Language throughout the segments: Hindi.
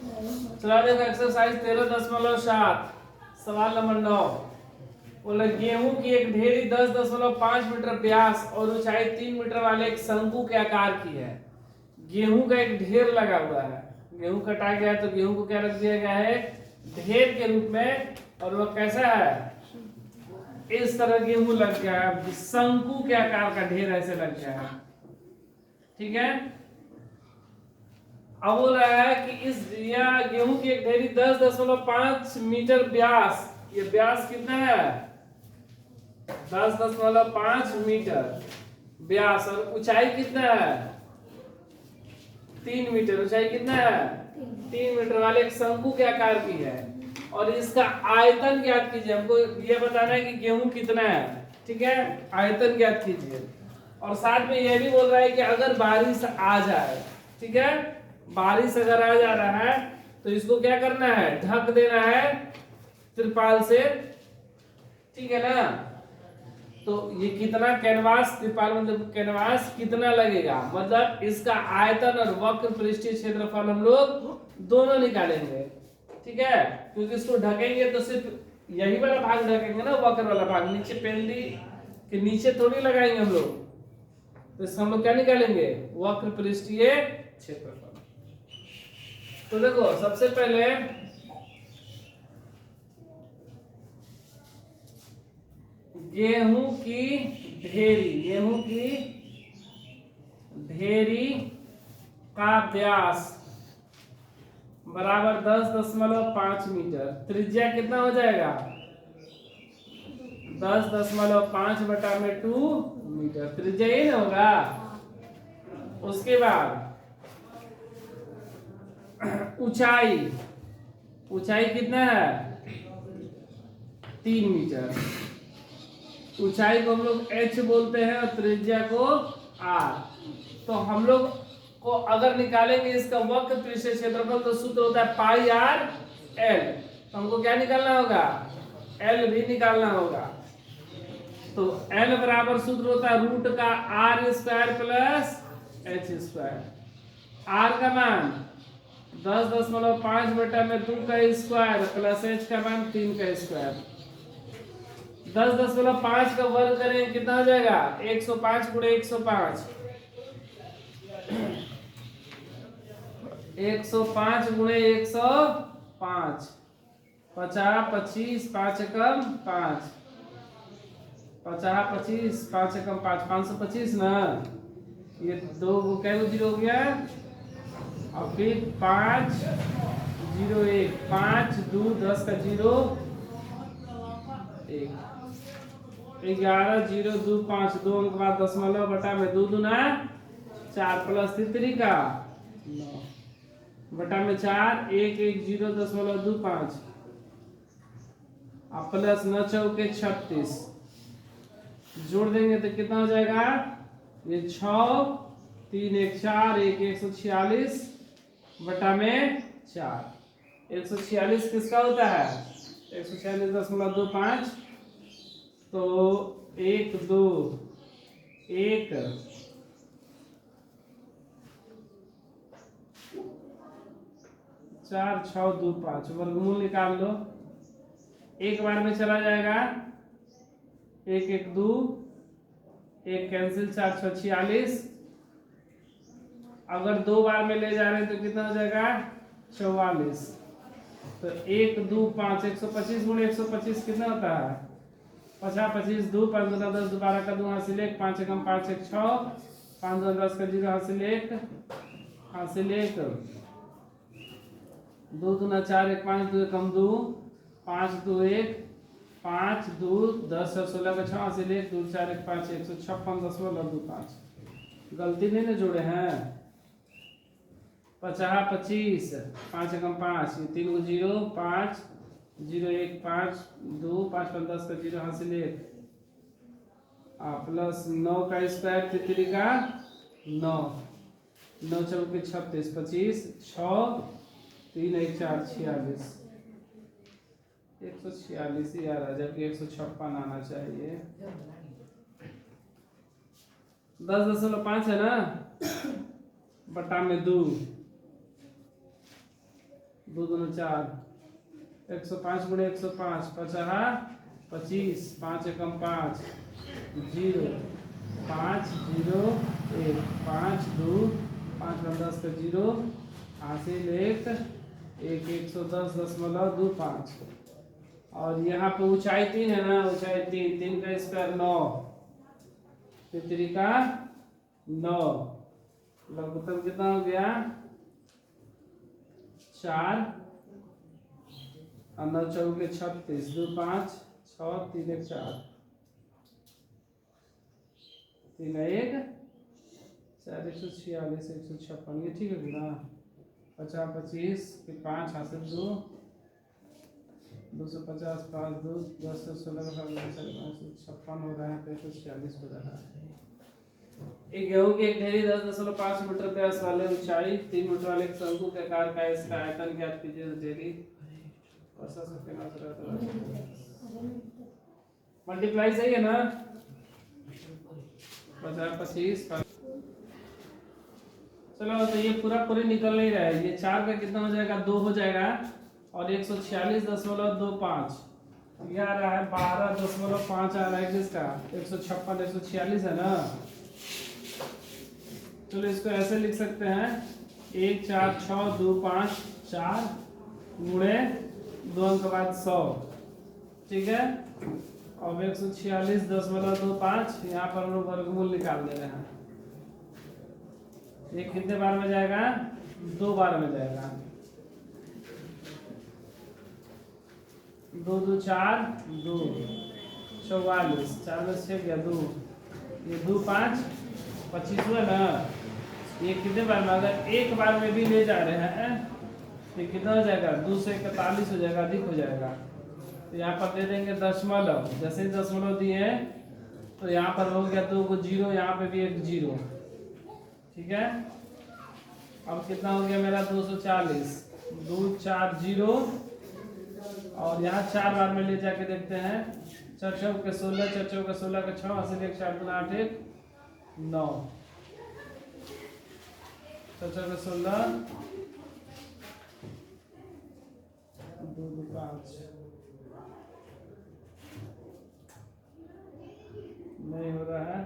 चला देखो एक्सरसाइज 13.7 सवाल नंबर 9। बोले गेहूं की एक ढेरी 10.5 मीटर व्यास और ऊंचाई 3 मीटर वाले एक शंकु के आकार की है। गेहूं का एक ढेर लगा हुआ है, गेहूं कटाया गया है तो गेहूं को क्या रख दिया गया है, ढेर के रूप में। और वह कैसा है, इस तरह गेहूं लग गया है, शंकु के आकार का ढेर ऐसे लग गया है। ठीक है, अब बोल रहा है कि इस गेहूं की एक ढेरी 10.5 मीटर व्यास, ये व्यास कितना है 10.5 मीटर व्यास, और ऊंचाई कितना है 3 मीटर, ऊंचाई कितना है 3 मीटर वाले एक शंकु के आकार की है। और इसका आयतन ज्ञात कीजिए, हमको ये बताना है कि गेहूं कितना है। ठीक है, आयतन ज्ञात कीजिए। और साथ में यह भी बोल रहा है कि अगर बारिश आ जाए, ठीक है, बारिश अगर आ जा रहा है तो इसको क्या करना है, ढक देना है तिरपाल से। ठीक है ना, तो ये कितना कैनवास, त्रिपाल मतलब कैनवास कितना लगेगा, मतलब इसका आयतन और वक्र पृष्ठीय क्षेत्रफल हम लोग दोनों निकालेंगे। ठीक है, क्योंकि इसको ढकेंगे तो सिर्फ यही वाला भाग ढकेंगे ना, वक्र वाला भाग, नीचे पेंडी के नीचे थोड़ी लगाएंगे हम लोग। तो इसका हम लोग क्या निकालेंगे, वक्र पृष्ठीय क्षेत्रफल। तो देखो सबसे पहले गेहूं की ढेरी, गेहूं की ढेरी का व्यास बराबर 10.5 मीटर। त्रिज्या कितना हो जाएगा 10.5/2 मीटर, त्रिज्या ये ना होगा। उसके बाद ऊंचाई, ऊंचाई कितना है 3 मीटर। ऊंचाई को हम लोग h बोलते हैं और त्रिज्या को r। तो हम लोग को अगर निकालेंगे इसका वक्र पृष्ठीय क्षेत्रफल तो सूत्र होता है पाई आर एल। तो हमको क्या निकालना होगा, एल भी निकालना होगा। तो एल बराबर सूत्र होता है रूट का r² प्लस h²। r का मान 10.5/2 का स्क्वायर प्लस h का मान 3 का स्क्वायर। 10.5 का वर्ग करें कितना हो जाएगा 105 गुणे 105, 105 गुणे 105, 50 25 5 एकम 5, 50 25 5 एकम 5, 525 ना। ये दो क्या जीरो हो गया, और फिर 5 0 1, 5 2 10 का 0 1, 11 0 2 5, 2 अंक बाद दशमलव बटा में 2 दूना 4 प्लस 3 का 9 बटा में 4 1 1 0 0.25 और प्लस 9 चौके 36 जोड़ देंगे तो कितना हो जाएगा, ये 6 3 1 4 1 146 बटा में 4। 146 किसका होता है 146.25। तो 1 2 1 4 6 2 5 वर्गमूल निकाल लो, एक बार में चला जाएगा 1 1 2 1 कैंसिल 4 6 46। अगर दो बार में ले जा रहे हैं तो कितना हो जाएगा 44। तो 1 2 5 125 गुणे 125 कितना होता है 50 25 2 5 2 10 12 का 2 हासिल 1 5 एकम 5 1 6 5 2 10 का 0 हासिल 1 हासिल 1 2 2 4 1 5 2 एकम 2 5 2 1 5 2 10 16 का 6 हासिल 1 2 4 1 5 156.25। गलती नहीं ना जोड़े हैं, 50 25 5 एकम 5, ये 3 को 0 5 0 1 5 2 5 5 10 का 0 हासिल 1 प्लस 9 का स्क्वायर 3 का 9 9 चौके 36 25 6 3 1 4 46 146 ही आ रहा है जबकि 156 आना चाहिए। 10.5 है ना बटा में 2 दो दूनी 4, 105 गुणे 105, 50 25, 5 एकम 5, 0 5 0 1, 5 2 5 10 का 0, हासिल 1 110.25। और यहाँ पे ऊंचाई 3 है ना, ऊंचाई 3, 3 का स्क्वायर 9, का 9, लघुत्तम कितना हो गया 4 और 9 चौके 36, 2 5 6 3 1 4, 3 1 4 146 156, ये ठीक है ना। 50 25 फिर 5 हासिल 2, 250 5 2 10 16 56 हो रहा है, 46 हो रहा है। एक गेहूं की एक ढेरी 10.5 मीटर व्यास वाले ऊंचाई 3 मीटर वाले एक शंकु के आकार का इसका आयतन ज्ञात कीजिए। ढेरी मल्टीप्लाई सही है ना, 50 25। चलो तो ये पूरे निकल नहीं रहा है, ये 4 का कितना हो जाएगा 2 हो जाएगा, और 146.25 ये आ रहा है 12.5 आ रहा है किसका 156 146 है ना। चलो इसको ऐसे लिख सकते हैं 1 4 6 2 5 4 गुणे 2 अंक बाद 100, ठीक है। अब 146.25 यहाँ पर हम लोग वर्गमूल निकाल दे रहे हैं। ये कितने बार में जाएगा 2 बार में जाएगा, 2 2 4 2 44, 4 में 6 गया 2, ये 2 5 25 हुआ ना। ये कितने बार में, अगर एक बार में भी ले जा रहे हैं तो कितना हो जाएगा 2 से 41 हो जाएगा, अधिक हो जाएगा। तो यहाँ पर दे देंगे दशमलव, जैसे ही दशमलव दिए तो यहाँ पर हो गया 2 को 0, यहाँ पे भी एक 0, ठीक है। अब कितना हो गया मेरा 240, 2 4 0, और यहाँ 4 बार में ले जाके देखते हैं, 4 चौक के 16, 4 चौक के 16 का 6, हासिल 1 4 2 8 1 9, 4 चौक के 16 2 2 5, नहीं हो रहा है,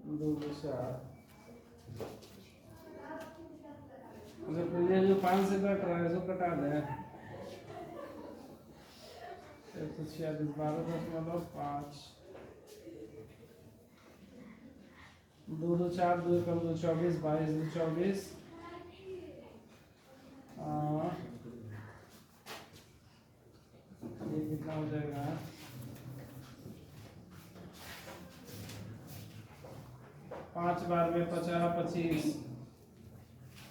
2 2 4। ये जो 5 से कट रहा है इसको कटा दें, 146 12.5, 2 2 4 2 कम 2 24 22 2 24, ये कितना हो जाएगा 5 बार में 50 25,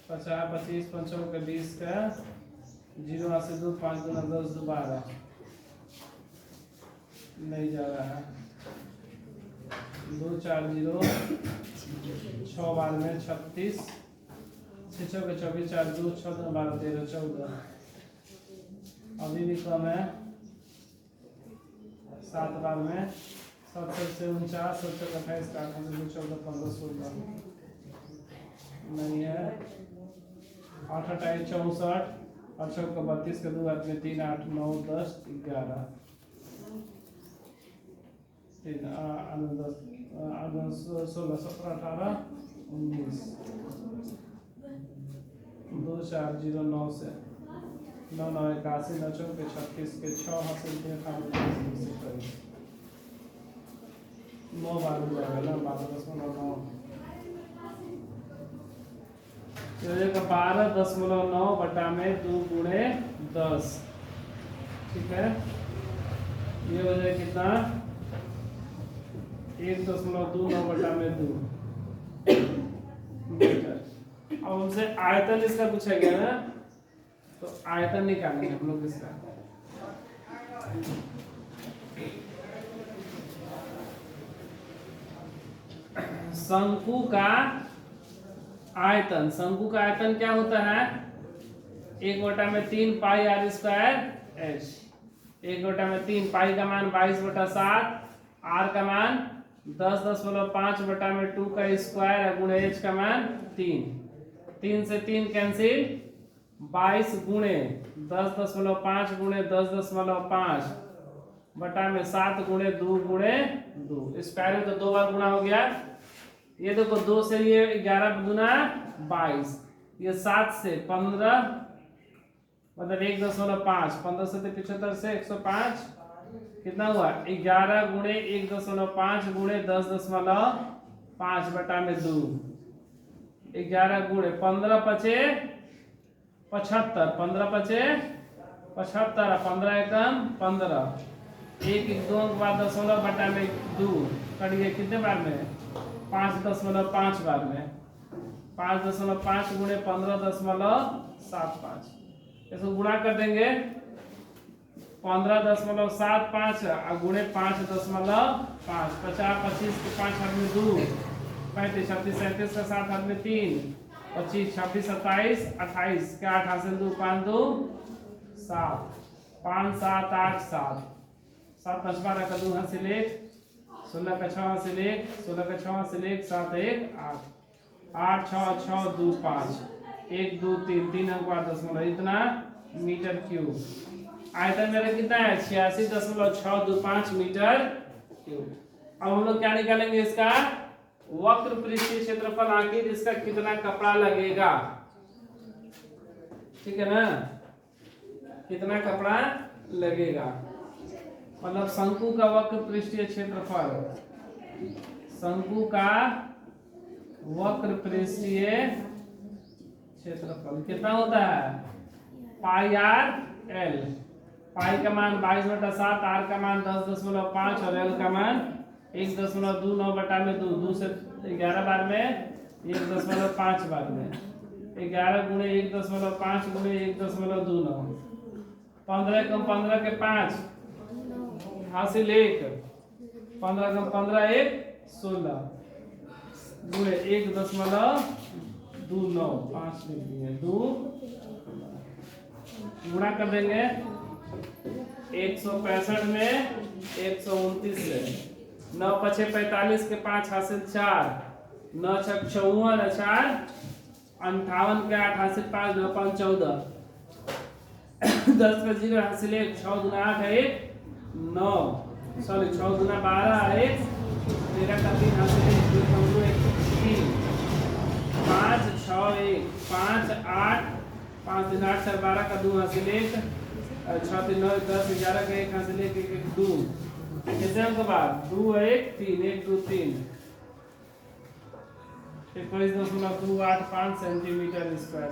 50 25 5 के 20 का 0 से 2 5 2 10 2 12, नहीं जा रहा है, 2 4 0, 6 बार में 36, 6 के 24 4 2 6 2 12 13 14, अभी भी कम है, 7 बार में 70 से 49 70 28 का 14 15 16, नहीं है, 8 28 64, 8 का 32 का 2 में 3 8 9 10 11, 3 8 10 16 17 18 19, 2 4 0 9 से 9 9 81 9 चौके 36 के 6 हासिल के 9 बार हो जाएगा ना, 12.9, 12.9 बटा में 2 गुणे 10, ठीक है। ये हो जाए कितना 1.29 बटा में 2 मीटर। अब हमसे आयतन इसका पूछा गया ना, तो आयतन निकालेंगे हम लोग इसका। शंकु का आयतन, शंकु का आयतन क्या होता है 1/3 पाई आर स्क्वायर एच, 1/3 पाई का मान 22/7, आर का मान 10.5 बटा में 2 का स्क्वायर है गुणे h का मान 3, 3 से 3 कैंसिल, 22 गुणे 10.5 गुणे 10.5 बटा में 7 गुणे 2 गुणे 2, स्क्वायर में तो 2 बार गुणा हो गया। ये देखो 2 से ये 11 दूना 22, ये 7 से 15 मतलब 1.5, 15 से 75 से 105 कितना हुआ 11 गुणे 1.5 गुणे 10.5 बटा में 2, 11 गुणे 15 पचे 75, 15 पचे 75, 15 एकम 15, 1 2 के बाद 10 बटा में 2 कट गया कितने बार में 5.5 बार में, 5.5 गुणे 15.75, इसको गुणा कर देंगे 15.75 गुणे 5.5, 50 25 के 5 हाथ में 2, 35 36 37 का 7 हाथ में 3, 25 26 27 28 के 8 हाथ से 2, 5 2 7, 5 7 8 7, 7 5 12 का 2 हाथ से ले, 16 का 6 हाथ से ले, 16 का 6 हाथ से ले, 7 1 8, 8 6 6 2 5, 1 2 3 3 अंक 10 इतना मीटर क्यूब। आयतन मेरा कितना है 86.625 मीटर क्यूब। अब हम लोग क्या निकालेंगे इसका वक्र पृष्ठीय क्षेत्रफल, आखिर इसका कितना कपड़ा लगेगा, ठीक है ना, कितना कपड़ा लगेगा, मतलब शंकु का वक्र पृष्ठीय क्षेत्रफल, शंकु का वक्र पृष्ठीय क्षेत्रफल कितना होता है पाई आर एल, पाई का मान 22/7, आर का मान 10.5 और एल का मान 1.29 बटा में 2, 2 से 11 बार में 1.5 बार में, 11 गुणे 1.5 गुणे 1.29, 15 कम 15 के 5 हासिल 1, 15 कम 15 1 16 गुणे 1.29 5 लिख दिए 2 गुणा कर देंगे 165 में 129 से, 9 5 45 के 5 हासिल 4, 9 6 54 4 58 के 8 हासिल 5 9 5 14, 10 का 0 हासिल 1, 6 गुना 8 है 1 9, सॉरी 6 गुना 12 है 1, 13 का 3 हासिल 1 3, 5 6 1 5 8 5 3 8 4 12 का 2 हासिल 1, 6 3 9 10 11 का 1 हासिल 1 1 2, कितने अंक बाद 2 1 3 1 2 3, 21.285 सेंटीमीटर स्क्वायर।